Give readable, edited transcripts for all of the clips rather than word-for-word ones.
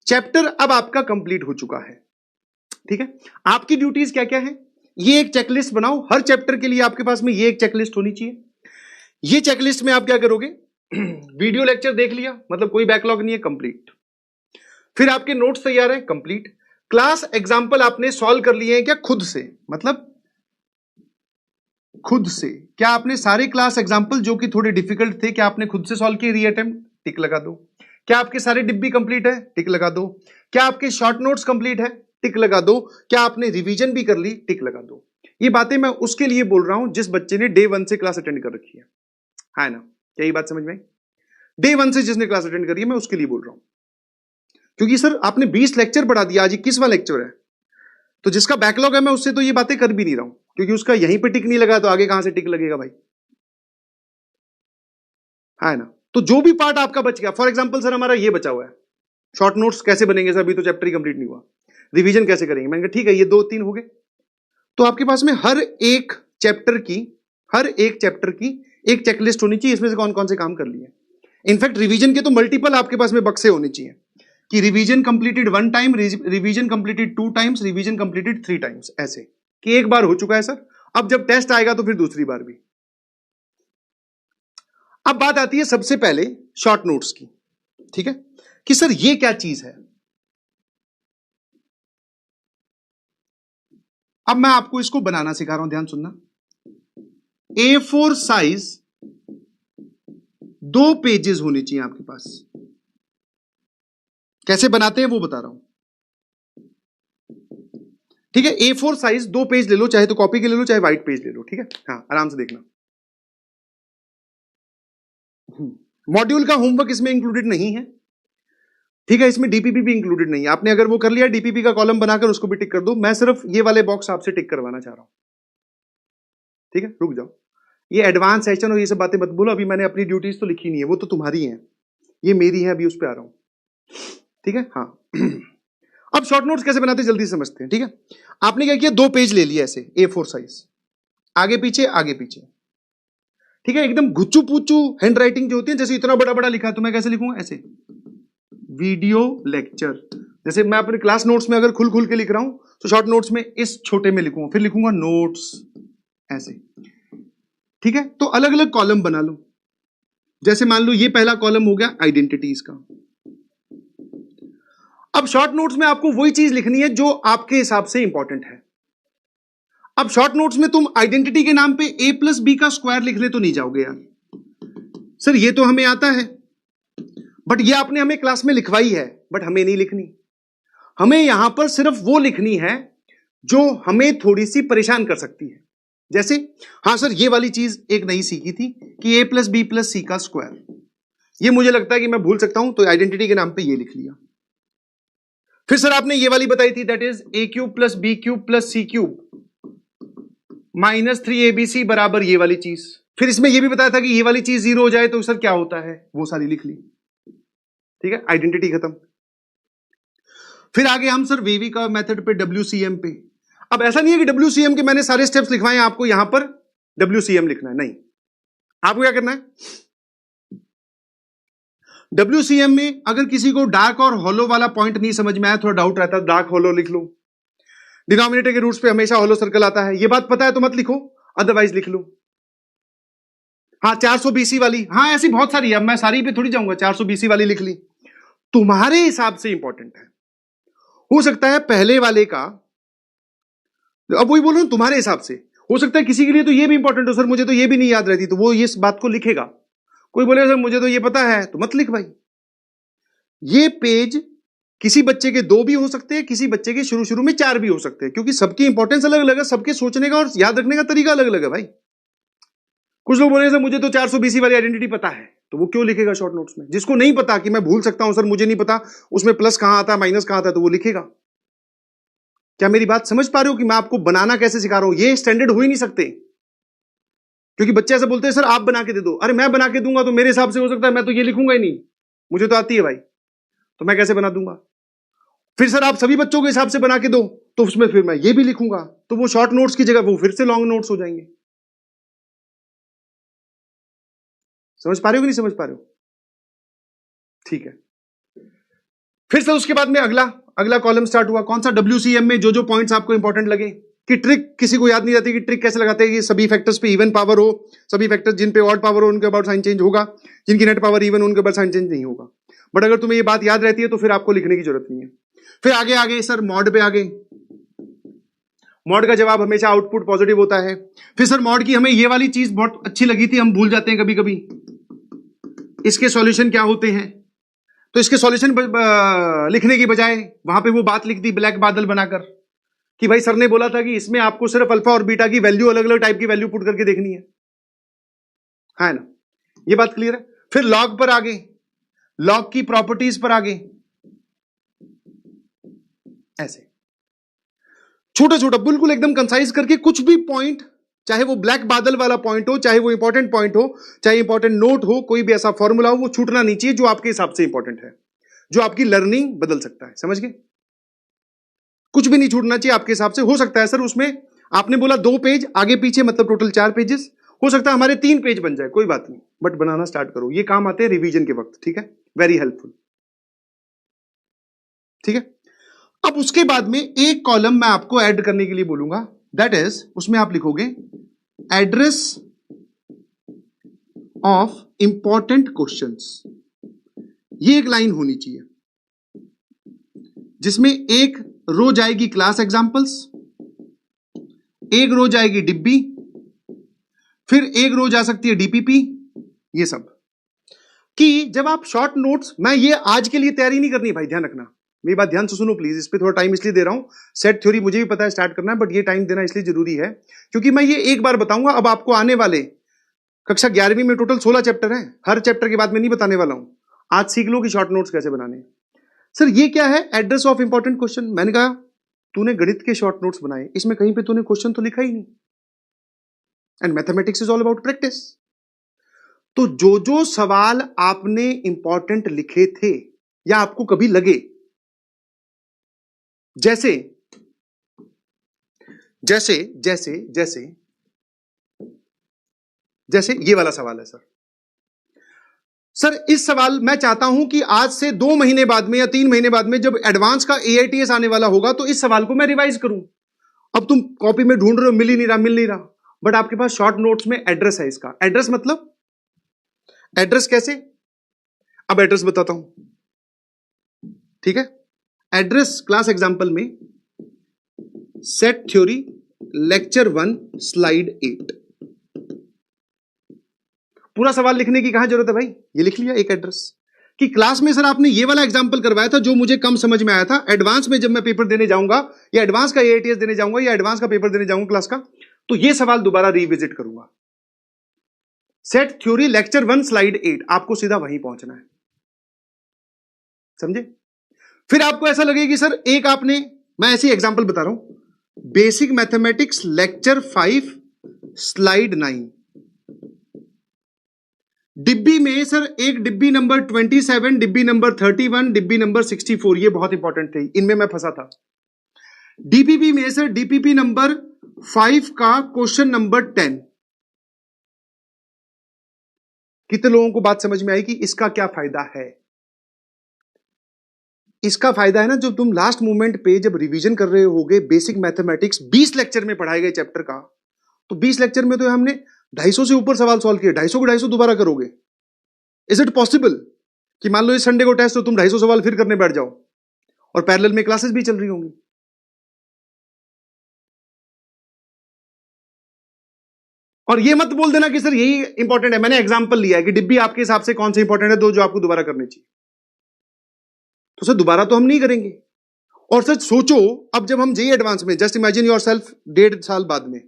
Chapter अब आपका complete हो चुका है। ठीक है, आपकी ड्यूटीज क्या क्या है, ये एक चेकलिस्ट बनाओ। हर चैप्टर के लिए आपके पास में ये एक चेकलिस्ट होनी चाहिए। ये चेकलिस्ट में आप क्या करोगे, वीडियो लेक्चर देख लिया, मतलब कोई बैकलॉग नहीं है, कंप्लीट। फिर आपके नोट्स तैयार है, कंप्लीट। क्लास एग्जाम्पल आपने सॉल्व कर लिए हैं क्या खुद से, मतलब खुद से। क्या आपने सारे क्लास एग्जाम्पल जो कि थोड़े डिफिकल्ट थे, क्या आपने खुद से सॉल्व किए, रीअटेम्प्ट, टिक लगा दो। क्या आपके सारे डिब्बी कंप्लीट है, टिक लगा दो। क्या आपके शॉर्ट नोट्स कंप्लीट है, टिक लगा दो। क्या आपने रिवीजन भी कर ली, टिक लगा दो। ये बातें मैं उसके लिए बोल रहा हूं जिस बच्चे ने डे 1 से क्लास अटेंड कर रखी है ना। क्या ये बात समझ में आई? डे 1 से जिसने क्लास अटेंड करी है, मैं उसके लिए बोल रहा हूं। क्योंकि सर आपने 20 लेक्चर पढ़ा दिया, आज 21वां लेक्चर है, तो जिसका बैकलॉग है मैं उससे तो ये बातें कर भी नहीं रहा हूं, क्योंकि उसका यहीं पे टिक नहीं लगा तो आगे कहां से टिक लगेगा भाई, है ना। तो जो भी पार्ट आपका बच गया, फॉर एग्जांपल सर हमारा ये बचा हुआ है, शॉर्ट नोट्स कैसे बनेंगे सर, अभी तो चैप्टर ही कंप्लीट नहीं हुआ, रिवीजन कैसे करेंगे, मैंने कहा ठीक है ये 2-3 हो गए। तो आपके पास में हर एक चैप्टर की एक चेकलिस्ट होनी चाहिए, इसमें से कौन कौन से काम कर लिए। इनफैक्ट रिवीजन के तो मल्टीपल आपके पास में बक्से होने चाहिए कि revision completed 1 time, revision completed 2 times, revision completed 3 times, ऐसे कि एक बार हो चुका है सर, अब जब टेस्ट आएगा तो फिर दूसरी बार भी। अब बात आती है सबसे पहले शॉर्ट नोट्स की, ठीक है, कि सर ये क्या चीज है। अब मैं आपको इसको बनाना सिखा रहा हूं, ध्यान सुनना। A4 साइज 2 पेजेस होने चाहिए आपके पास। कैसे बनाते हैं वो बता रहा हूं, ठीक है। A4 साइज 2 पेज ले लो, चाहे तो कॉपी के ले लो, चाहे व्हाइट पेज ले लो, ठीक है। हाँ आराम से देखना। मॉड्यूल का होमवर्क इसमें इंक्लूडेड नहीं है, ठीक है। इसमें डीपीपी भी इंक्लूडेड नहीं है। आपने अगर वो कर लिया डीपीपी का कॉलम बनाकर उसको भी टिक कर दो, मैं सिर्फ ये वाले बॉक्स आपसे टिक करवाना चाह रहा हूं, ठीक है। रुक जाओ, ये एडवांस सेशन और ये सब बातें मत बोलो, अभी मैंने अपनी ड्यूटीज तो लिखी नहीं है, वो तो तुम्हारी है, ये मेरी है, अभी उस पर आ रहा हूं, ठीक है। हाँ अब शॉर्ट नोट्स कैसे बनाते हैं जल्दी समझते हैं, ठीक है। आपने क्या किया, 2 पेज ले लिया ऐसे A4 साइज, आगे पीछे आगे पीछे, ठीक है। एकदम गुच्चू पुच्चू हैंड राइटिंग जो होती है, जैसे इतना बड़ा बड़ा लिखा है तो मैं कैसे लिखूंगा, ऐसे वीडियो लेक्चर। जैसे मैं अपने क्लास नोट्स में अगर खुल खुल के लिख रहा हूं तो शॉर्ट नोट्स में इस छोटे में लिखूंगा, फिर लिखूंगा नोट्स, ऐसे, ठीक है। तो अलग अलग कॉलम बना लो। जैसे मान लो ये पहला कॉलम हो गया आइडेंटिटीज का। अब शॉर्ट नोट्स में आपको वही चीज लिखनी है जो आपके हिसाब से इंपॉर्टेंट है। अब शॉर्ट नोट्स में तुम आइडेंटिटी के नाम पे A+B का स्क्वायर लिख ले तो नहीं जाओगे यार, सर ये तो हमें आता है, बट ये आपने हमें क्लास में लिखवाई है, बट हमें नहीं लिखनी। हमें यहां पर सिर्फ वो लिखनी है जो हमें थोड़ी सी परेशान कर सकती है। जैसे हाँ सर ये वाली चीज एक नई सीखी थी कि A+B+C का स्क्वायर, ये मुझे लगता है कि मैं भूल सकता हूं, तो आइडेंटिटी के नाम पे ये लिख लिया। फिर सर आपने ये वाली बताई थी, that is A³ + B³ + C³ -3ABC बराबर ये वाली चीज। फिर इसमें ये भी बताया था कि ये वाली चीज 0 हो जाए तो सर क्या होता है, वो सारी लिख ली, ठीक है। आइडेंटिटी खत्म। फिर आगे हम सर वेवी का मेथड पे, WCM पे। अब ऐसा नहीं है कि WCM के मैंने सारे स्टेप्स लिखवाए, आपको यहां पर WCM लिखना है, नहीं। आपको क्या करना है, WCM में अगर किसी को डार्क और हॉलो वाला पॉइंट नहीं समझ में आया, थोड़ा डाउट रहता है, डार्क हॉलो लिख लो। डिनोमिनेटर के रूट्स पे हमेशा हॉलो सर्कल आता है, ये बात पता है तो मत लिखो, अदरवाइज लिख लो। हाँ 400 BC वाली, हाँ ऐसी बहुत सारी है, अब मैं सारी पे थोड़ी जाऊंगा, 400 BC वाली लिख ली, तुम्हारे हिसाब से इंपॉर्टेंट है। हो सकता है पहले वाले का, अब वही बोल रहा हूं तुम्हारे हिसाब से, हो सकता है किसी के लिए तो ये भी इंपॉर्टेंट हो, सर मुझे तो ये भी नहीं याद रहती, तो वो इस बात को लिखेगा। कोई बोले सर मुझे तो ये पता है, तो मत लिख भाई। ये पेज किसी बच्चे के 2 भी हो सकते हैं, किसी बच्चे के शुरू शुरू में 4 भी हो सकते हैं, क्योंकि सबकी इंपॉर्टेंस अलग अलग है, सबके सोचने का और याद रखने का तरीका अलग अलग है भाई। कुछ लोग बोले सर मुझे तो 400 BC वाली आइडेंटिटी पता है, तो वो क्यों लिखेगा शॉर्ट नोट्स में। जिसको नहीं पता कि मैं भूल सकता हूं सर, मुझे नहीं पता उसमें प्लस कहां आता है माइनस कहां आता है, तो वो लिखेगा। क्या मेरी बात समझ पा रहे हो कि मैं आपको बनाना कैसे सिखा रहा हूं। ये स्टैंडर्ड हो ही नहीं सकते, क्योंकि बच्चे ऐसे बोलते हैं सर आप बना के दे दो। अरे मैं बना के दूंगा तो मेरे हिसाब से हो सकता है, मैं तो ये लिखूंगा ही नहीं, मुझे तो आती है भाई, तो मैं कैसे बना दूंगा। फिर सर आप सभी बच्चों के हिसाब से बना के दो, तो उसमें फिर मैं ये भी लिखूंगा, तो वो शॉर्ट नोट्स की जगह वो फिर से लॉन्ग नोट्स हो जाएंगे। समझ पा रहे हो कि नहीं समझ पा रहे हो, ठीक है। फिर से उसके बाद में अगला कॉलम स्टार्ट हुआ, कौन सा, WCM में जो जो पॉइंट्स आपको इंपॉर्टेंट लगे, कि ट्रिक किसी को याद नहीं रहती कि ट्रिक कैसे लगाते हैं, कि सभी फैक्टर्स पे इवन पावर हो, सभी फैक्टर्स जिन पे ऑड पावर हो उनके अबाउट साइन चेंज होगा, जिनकी नेट पावर इवन उनके अबाउट साइन चेंज नहीं होगा। बट अगर तुम्हें ये बात याद रहती है तो फिर आपको लिखने की जरूरत नहीं है। फिर आगे सर मॉड पे आगे, मॉड का जवाब हमेशा आउटपुट पॉजिटिव होता है। फिर सर मॉड की हमें ये वाली चीज बहुत अच्छी लगी थी, हम भूल जाते हैं कभी कभी, इसके सॉल्यूशन क्या होते हैं। तो इसके सॉल्यूशन लिखने की बजाय वहां पे वो बात लिख दी ब्लैक बादल बनाकर, कि भाई सर ने बोला था कि इसमें आपको सिर्फ अल्फा और बीटा की वैल्यू, अलग अलग टाइप की वैल्यू पुट करके देखनी है ना, ये बात क्लियर है। फिर लॉग पर आगे, लॉग की प्रॉपर्टीज पर आगे, ऐसे छोटा छोटा बिल्कुल एकदम कंसाइज करके कुछ भी पॉइंट, चाहे वो ब्लैक बादल वाला पॉइंट हो, चाहे वो इंपॉर्टेंट पॉइंट हो, चाहे इंपॉर्टेंट नोट हो, कोई भी ऐसा फॉर्मूला हो, वो छूटना नहीं चाहिए जो आपके हिसाब से इंपॉर्टेंट है, जो आपकी लर्निंग बदल सकता है। समझ गए? कुछ भी नहीं छूटना चाहिए आपके हिसाब से। हो सकता है सर उसमें आपने बोला 2 पेज आगे पीछे, मतलब टोटल 4 पेजेस, हो सकता है हमारे 3 पेज बन जाए, कोई बात नहीं, बट बनाना स्टार्ट करो, ये काम आते हैं रिवीजन के वक्त। ठीक है, वेरी हेल्पफुल। ठीक है, अब उसके बाद में एक कॉलम मैं आपको ऐड करने के लिए बोलूंगा, दैट इज, उसमें आप लिखोगे एड्रेस ऑफ इंपॉर्टेंट क्वेश्चंस। ये एक लाइन होनी चाहिए जिसमें एक रो जाएगी क्लास एग्जांपल्स, एक रो जाएगी डिब्बी, फिर एक रो जा सकती है डीपीपी, ये सब। कि जब आप शॉर्ट नोट्स, मैं ये आज के लिए तैयारी नहीं करनी भाई, ध्यान रखना, मेरी बात ध्यान से सुनो प्लीज, इस पे थोड़ा टाइम इसलिए दे रहा हूं, सेट थ्योरी मुझे भी पता है स्टार्ट करना है, बट ये टाइम देना इसलिए जरूरी है क्योंकि मैं ये एक बार बताऊंगा। अब आपको आने वाले कक्षा 11वीं में टोटल 16 चैप्टर हैं, हर चैप्टर के बाद में नहीं बताने वाला हूं, आज सीख लो कि शॉर्ट नोट्स कैसे बनाने। सर ये क्या है, एड्रेस ऑफ इंपॉर्टेंट क्वेश्चन। मैंने कहा तूने गणित के शॉर्ट नोट्स बनाए, इसमें कहीं पे तूने क्वेश्चन तो लिखा ही नहीं, and mathematics is all about practice. तो जो जो सवाल आपने इंपॉर्टेंट लिखे थे या आपको कभी लगे, जैसे जैसे जैसे जैसे जैसे ये वाला सवाल है सर इस सवाल मैं चाहता हूं कि आज से 2 महीने बाद में या 3 महीने बाद में जब एडवांस का AITS आने वाला होगा तो इस सवाल को मैं रिवाइज करूं। अब तुम कॉपी में ढूंढ रहे हो, मिल नहीं रहा, बट आपके पास शॉर्ट नोट्स में एड्रेस है इसका। एड्रेस मतलब एड्रेस कैसे, अब एड्रेस बताता हूं। ठीक है, एड्रेस क्लास एग्जांपल में सेट थ्योरी लेक्चर 1 स्लाइड 8, पूरा सवाल लिखने की कहां जरूरत है भाई, ये लिख लिया एक एड्रेस। कि क्लास में सर आपने ये वाला एग्जांपल करवाया था जो मुझे कम समझ में आया था, एडवांस में जब मैं पेपर देने जाऊंगा या एडवांस का AITS देने जाऊंगा या एडवांस का पेपर देने जाऊंगा क्लास का, तो ये सवाल दोबारा रिविजिट करूंगा। सेट थ्योरी लेक्चर 1 स्लाइड 8, आपको सीधा वहीं पहुंचना है, समझे? फिर आपको ऐसा लगे कि सर एक आपने, मैं ऐसी एग्जांपल बता रहा हूं, बेसिक मैथमेटिक्स लेक्चर 5 स्लाइड 9, डिब्बी में सर एक डिब्बी नंबर 27, डिब्बी नंबर 31, डिब्बी नंबर 64, ये बहुत इंपॉर्टेंट थे, इनमें मैं फंसा था। डीपीपी में सर डीपीपी नंबर 5 का क्वेश्चन नंबर 10। कितने लोगों को बात समझ में आई कि इसका क्या फायदा है? इसका फायदा है ना, जब तुम लास्ट मोमेंट पे जब रिवीजन कर रहे होगे बेसिक मैथमेटिक्स 20 लेक्चर में पढ़ाए गए चैप्टर का, तो 20 लेक्चर में तो हमने 250 से ऊपर सवाल सॉल्व किए, 250 को 250 दोबारा करोगे? इज इट पॉसिबल कि मान लो इस संडे को टेस्ट हो, तुम 250 सवाल फिर करने बैठ जाओ और पैरेलल में क्लासेस भी चल रही होंगी? और ये मत बोल देना कि सर यही इंपॉर्टेंट है, मैंने एग्जांपल लिया है कि डिब्बी आपके हिसाब से कौन सा इंपॉर्टेंट है, दो जो आपको दोबारा करनी चाहिए। तो सर दोबारा तो हम नहीं करेंगे। और सर सोचो, अब जब हम जेईई एडवांस में, जस्ट इमेजिन योरसेल्फ 1.5 साल बाद में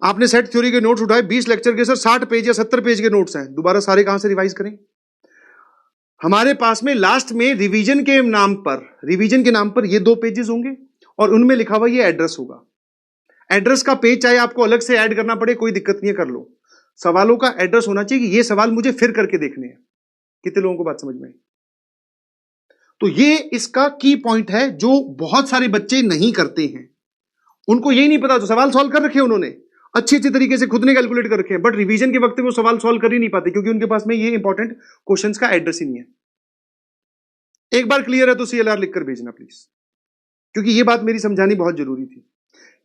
आपने सेट थ्योरी के नोट्स उठाए, 20 लेक्चर के सर 60 पेज या 70 पेज के नोट्स हैं, दोबारा सारे कहां से रिवाइज करें? हमारे पास में लास्ट में रिवीजन के नाम पर ये 2 पेजेस होंगे और उनमें लिखा हुआ ये एड्रेस होगा। एड्रेस का पेज चाहे आपको अलग से ऐड करना पड़े, कोई दिक्कत नहीं है, कर लो। सवालों का एड्रेस होना चाहिए कि ये सवाल मुझे फिर करके देखने हैं। कितने लोगों को बात समझ में आई? तो ये इसका की पॉइंट है जो बहुत सारे बच्चे नहीं करते हैं, उनको यही नहीं पता, तो सवाल सॉल्व कर रखे हैं उन्होंने अच्छे तरीके से, खुद ने कैलकुलेट कर रखे हैं, बट रिवीजन के वक्त वो सवाल सॉल्व कर ही नहीं पाते क्योंकि उनके पास में ये इंपॉर्टेंट क्वेश्चंस का एड्रेस ही नहीं है। एक बार क्लियर है तो CLR लिखकर भेजना प्लीज, क्योंकि ये बात मेरी समझानी बहुत जरूरी थी।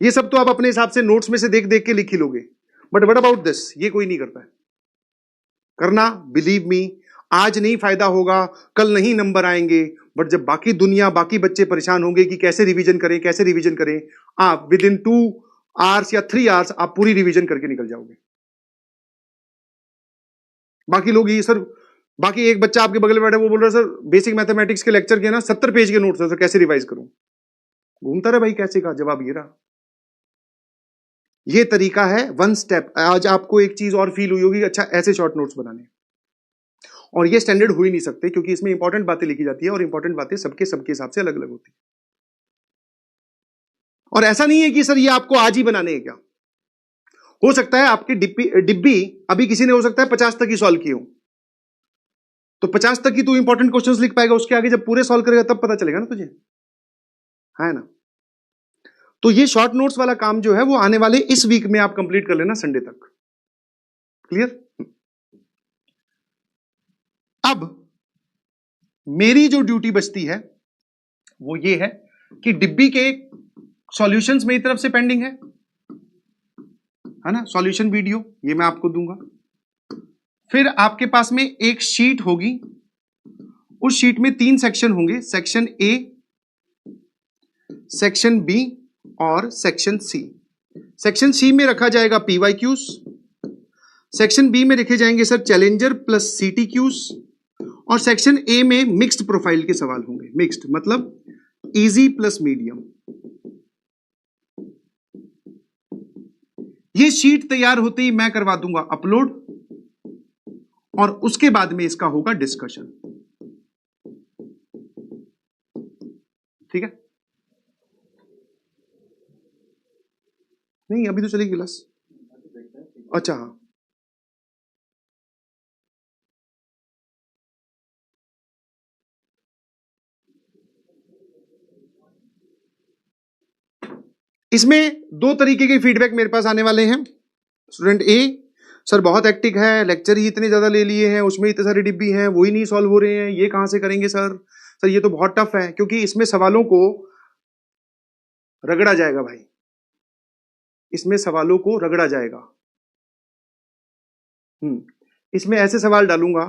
ये सब तो आप अपने हिसाब से नोट्स में से देख देख के लिख ही लोगे, बट व्हाट अबाउट दिस, ये कोई नहीं करता है। करना, बिलीव मी, आज नहीं फायदा होगा, कल नहीं नंबर आएंगे, बट जब बाकी दुनिया, बाकी बच्चे परेशान होंगे कि कैसे रिवीजन करें कैसे रिवीजन करें, आप विद इन 2 आवर्स या 3 आवर्स आप पूरी रिवीजन करके निकल जाओगे। बाकी लोग ये सर, बाकी एक बच्चा आपके बगल में बैठा वो बोल रहा है सर बेसिक मैथमेटिक्स के लेक्चर के ना 70 पेज के नोट्स है सर, कैसे रिवाइज करूं? घूमता रहे भाई, कैसे का जवाब ये रहा। ये तरीका है वन स्टेप। आज आपको एक चीज और फील हुई होगी, अच्छा ऐसे शॉर्ट नोट्स बनाने, और ये स्टैंडर्ड हो ही नहीं सकते क्योंकि इसमें इंपॉर्टेंट बातें लिखी जाती है और इंपॉर्टेंट बातें सबके हिसाब से अलग अलग होती है। और ऐसा नहीं है कि सर ये आपको आज ही बनाने हैं, क्या हो सकता है आपकी डिब्बी अभी किसी ने हो सकता है 50 तक ही सॉल्व की हो, तो 50 तक की तू इंपॉर्टेंट क्वेश्चंस लिख पाएगा, उसके आगे जब पूरे सॉल्व करेगा तब पता चलेगा ना तुझे, है ना। तो ये शॉर्ट नोट्स वाला काम जो है वो आने वाले इस वीक में आप कंप्लीट कर लेना, संडे तक। क्लियर? अब मेरी जो ड्यूटी बचती है वो ये है कि डिब्बी के सॉल्यूशंस मेरी तरफ से पेंडिंग है ना, सॉल्यूशन वीडियो ये मैं आपको दूंगा। फिर आपके पास में एक शीट होगी, उस शीट में 3 सेक्शन होंगे, सेक्शन ए, सेक्शन बी और सेक्शन सी। सेक्शन सी में रखा जाएगा PYQs, सेक्शन बी में रखे जाएंगे सर चैलेंजर प्लस CTQs, और सेक्शन ए में मिक्स्ड प्रोफाइल के सवाल होंगे। मिक्स्ड मतलब इजी प्लस मीडियम। ये शीट तैयार होते ही मैं करवा दूंगा अपलोड, और उसके बाद में इसका होगा डिस्कशन। ठीक है? नहीं अभी तो चलेगी क्लास। अच्छा हाँ, इसमें 2 तरीके के फीडबैक मेरे पास आने वाले हैं। स्टूडेंट ए, सर बहुत एक्टिव है, लेक्चर ही इतने ज्यादा ले लिए हैं, उसमें इतने सारी डिब्बी हैं, वही नहीं सॉल्व हो रहे हैं, ये कहां से करेंगे सर? सर ये तो बहुत टफ है, क्योंकि इसमें सवालों को रगड़ा जाएगा भाई, इसमें सवालों को रगड़ा जाएगा। इसमें ऐसे सवाल डालूंगा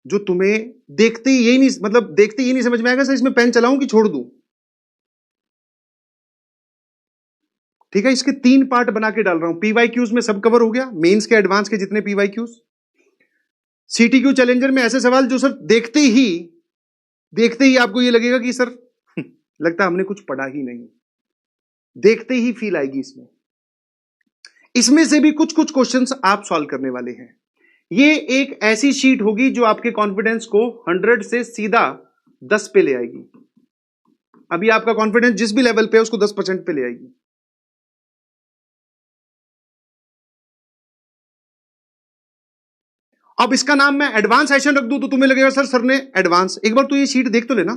जो तुम्हें देखते ही यही नहीं, मतलब देखते ही नहीं समझ में आएगा सर इसमें पेन चलाऊं कि छोड़ दूं। ठीक है, इसके 3 पार्ट बना के डाल रहा हूं। PYQs में सब कवर हो गया, मेंस के एडवांस के जितने PYQs। CTQ चैलेंजर में ऐसे सवाल जो सर देखते ही आपको ये लगेगा कि सर लगता हमने कुछ पढ़ा ही नहीं, देखते ही फील आएगी इसमें। इसमें से भी कुछ कुछ क्वेश्चंस आप सॉल्व करने वाले हैं। ये एक ऐसी शीट होगी जो आपके कॉन्फिडेंस को 100 से सीधा 10 पे ले आएगी। अभी आपका कॉन्फिडेंस जिस भी लेवल पे है उसको 10% पे ले आएगी। अब इसका नाम मैं एडवांस सेशन रख दूं तो तुम्हें लगेगा सर ने एडवांस। एक बार तो ये शीट देख तो लेना,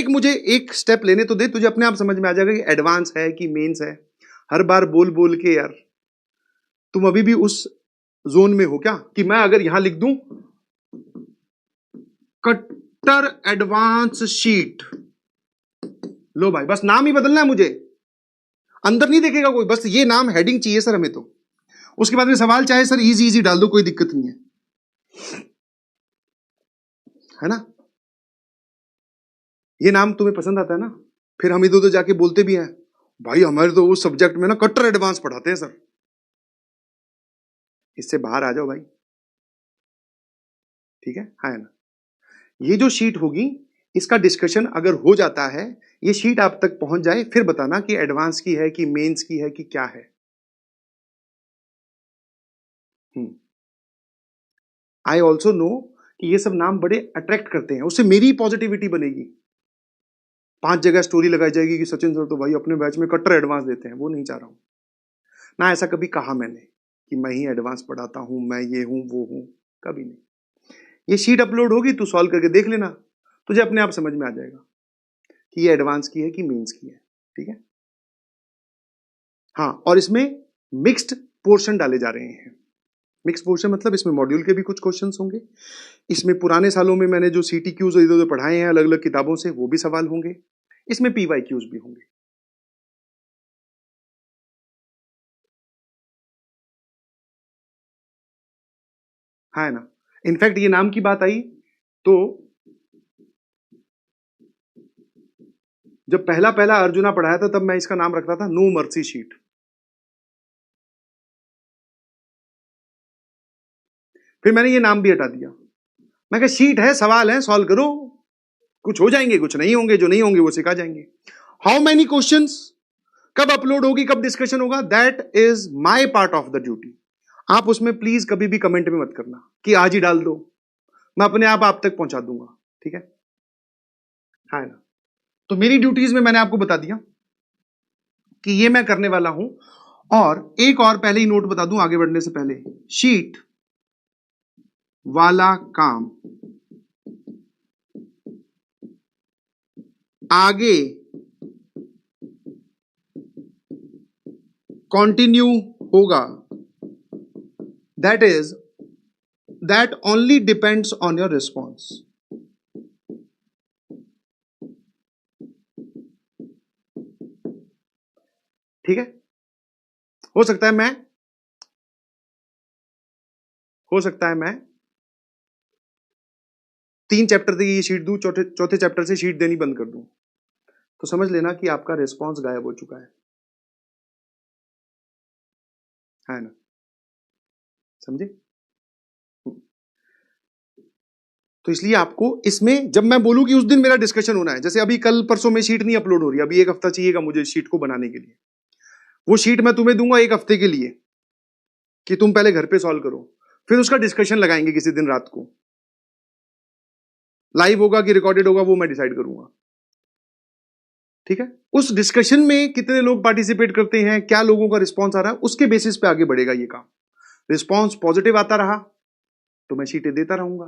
मुझे एक स्टेप लेने तो दे, तुझे अपने आप समझ में आ जाएगा कि एडवांस है कि मेंस है। हर बार बोल बोल के यार तुम अभी भी उस जोन में हो क्या कि मैं अगर यहां लिख दूं कट्टर एडवांस शीट, लो भाई बस नाम ही बदलना है मुझे, अंदर नहीं देखेगा कोई, बस ये नाम हेडिंग चाहिए सर हमें। तो उसके बाद में सवाल चाहे सर इजी इजी डाल दो, कोई दिक्कत नहीं है ना। ये नाम तुम्हें पसंद आता है ना, फिर हम इधर उधर जाके बोलते भी हैं भाई हमारे तो उस सब्जेक्ट में ना कट्टर एडवांस पढ़ाते हैं सर। इससे बाहर आ जाओ भाई, ठीक है ना। ये जो शीट होगी इसका डिस्कशन अगर हो जाता है, ये शीट आप तक पहुंच जाए, फिर बताना कि एडवांस की है कि मेंस की है कि क्या है। आई ऑल्सो नो कि ये सब नाम बड़े अट्रैक्ट करते हैं, उससे मेरी पॉजिटिविटी बनेगी। 5 जगह स्टोरी लगाई जाएगी कि सचिन सर तो भाई अपने बैच में कट्टर एडवांस देते हैं। वो नहीं चाह रहा हूं ना, ऐसा कभी कहा मैंने कि मैं ही एडवांस पढ़ाता हूं, मैं ये हूं वो हूं, कभी नहीं। ये शीट अपलोड होगी, तू सॉल्व करके देख लेना, तुझे अपने आप समझ में आ जाएगा कि ये एडवांस की है कि मेंस की है। ठीक है हाँ, और इसमें मिक्स्ड पोर्शन डाले जा रहे हैं। मिक्स पोर्शन मतलब इसमें मॉड्यूल के भी कुछ क्वेश्चंस होंगे, इसमें पुराने सालों में मैंने जो CTQs इधर उधर पढ़ाए हैं अलग अलग किताबों से वो भी सवाल होंगे, इसमें PYQs भी होंगे। है ना। इनफैक्ट ये नाम की बात आई तो जब पहला पहला अर्जुना पढ़ाया था तब मैं इसका नाम रखता था नो मर्सी शीट। फिर मैंने ये नाम भी हटा दिया, मैं कहा शीट है, सवाल है, सॉल्व करो, कुछ हो जाएंगे कुछ नहीं होंगे, जो नहीं होंगे वो सिखा जाएंगे। हाउ मेनी क्वेश्चंस, कब अपलोड होगी, कब डिस्कशन होगा, that is my part of the duty. आप उसमें प्लीज कभी भी कमेंट में मत करना कि आज ही डाल दो, मैं अपने आप तक पहुंचा दूंगा, ठीक है ना। तो मेरी ड्यूटीज में मैंने आपको बता दिया कि ये मैं करने वाला हूं। और एक और पहले ही नोट बता दूं आगे बढ़ने से पहले, शीट वाला काम आगे कंटिन्यू होगा, that only depends on your response. ठीक है, हो सकता है मैं 3 चैप्टर तक ये शीट दूं, चौथे चैप्टर से शीट देनी बंद कर दूं, तो समझ लेना कि आपका रिस्पॉन्स गायब हो चुका है ना, समझे। तो इसलिए आपको इसमें जब मैं बोलूं कि उस दिन मेरा डिस्कशन होना है, जैसे अभी कल परसों में शीट नहीं अपलोड हो रही, अभी 1 हफ्ता चाहिएगा मुझे शीट को बनाने के लिए, वो शीट मैं तुम्हें दूंगा 1 हफ्ते के लिए कि तुम पहले घर पे सॉल्व करो, फिर उसका डिस्कशन लगाएंगे किसी दिन रात को, लाइव होगा कि रिकॉर्डेड होगा वो मैं डिसाइड करूंगा, ठीक है। उस डिस्कशन में कितने लोग पार्टिसिपेट करते हैं, क्या लोगों का रिस्पॉन्स आ रहा है, उसके बेसिस पे आगे बढ़ेगा ये काम। रिस्पॉन्स पॉजिटिव आता रहा तो मैं शीटें देता रहूंगा,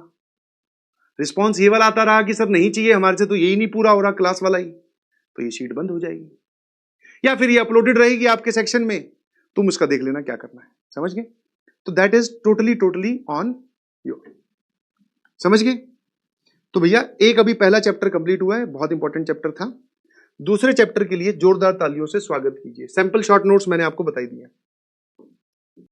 रिस्पॉन्स ये वाला आता रहा कि सर नहीं चाहिए हमारे से, तो यही नहीं पूरा हो रहा क्लास वाला ही, तो ये शीट बंद हो जाएगी, या फिर ये अपलोडेड रहेगी आपके सेक्शन में, तुम उसका देख लेना क्या करना है, समझ गए। तो that is totally on your, समझ गए। तो भैया एक अभी पहला चैप्टर कंप्लीट हुआ है, बहुत इंपॉर्टेंट चैप्टर था। दूसरे चैप्टर के लिए जोरदार तालियों से स्वागत कीजिए। सैंपल शॉर्ट नोट्स मैंने आपको बताई दिया।